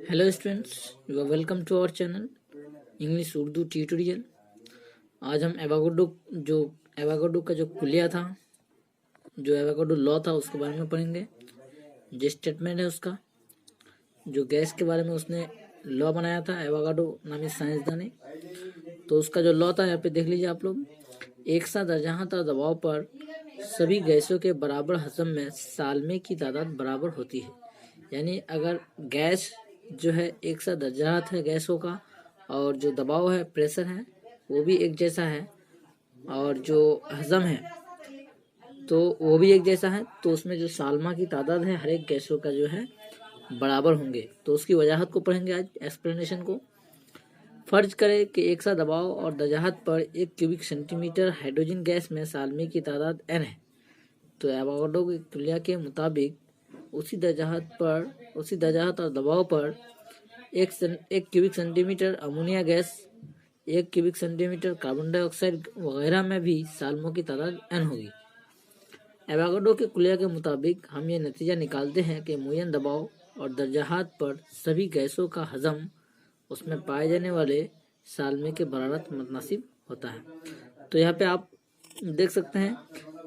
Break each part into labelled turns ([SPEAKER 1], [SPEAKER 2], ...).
[SPEAKER 1] Hello students, you are welcome to our channel English Urdu tutorial. आज हम एवागार्डो का जो कुलिया था, जो एवागार्डो लॉ था, उसके बारे में पढ़ेंगे। जो स्टेटमेंट है उसका, जो गैस के बारे में उसने लॉ बनाया था एवागार्डो नामी साइंसदान ने, तो उसका जो लॉ था यहाँ पे देख लीजिए आप लोग। एक सा दरजहां दबाव पर सभी गैसों के बराबर हजम में सालमे की तादाद बराबर होती है। यानी अगर गैस जो है एक सा दर्जात है गैसों का, और जो दबाव है, प्रेशर है, वो भी एक जैसा है, और जो हजम है तो वो भी एक जैसा है, तो उसमें जो सालमा की तादाद है हर एक गैसों का जो है बराबर होंगे। तो उसकी वजाहत को पढ़ेंगे आज, एक्सप्लेनेशन को। फर्ज करें कि एक सा दबाव और दरजहात पर 1 क्यूबिक सेंटीमीटर हाइड्रोजन गैस में सालमे की तादाद n है। तो एवागार्डो के कुलिया के मुताबिक उसी दरजहात और दबाव पर एक cubic centimetre ammonia gas, 1 cubic centimetre carbon dioxide वगैरह में भी सालमों की तादाद n होगी। एवागार्डो के कुलिया के मुताबिक हम ये नतीजा निकालते हैं कि मुय्यन दबाव और दरजहात पर सभी गैसों का हजम उसमें पाए जाने वाले सालमे के बराबर मुतनासिब होता है। तो यहाँ पे आप देख सकते हैं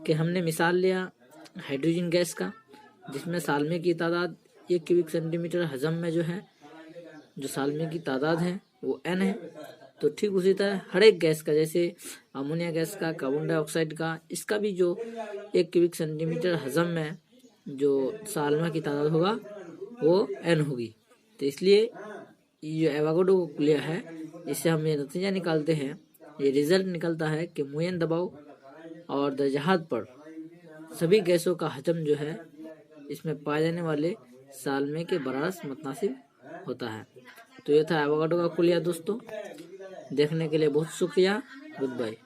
[SPEAKER 1] कि हमने मिसाल लिया हाइड्रोजन गैस का, जिसमें सालमे की तादाद 1 क्यूबिक सेंटीमीटर हजम में जो है, जो सालमे की तादाद है वो n है। तो ठीक उसी तरह हर एक गैस का, जैसे अमोनिया गैस का, कार्बन डाइऑक्साइड का, इसका भी जो 1 क्यूबिक सेंटीमीटर हजम में जो सालमा की तादाद होगा वो n होगी। तो इसलिए ये एवागार्डो कुलिया है, इससे हम ये नतीजा निकालते हैं, ये रिजल्ट निकलता है कि मुय्यन दबाव और दरजहात पर सभी गैसों का हजम जो है इसमें पाए जाने वाले सालमे के बराबर मुतनासिब होता है। तो ये था एवागार्डो का कुलिया दोस्तों। देखने के लिए बहुत शुक्रिया। Good bye.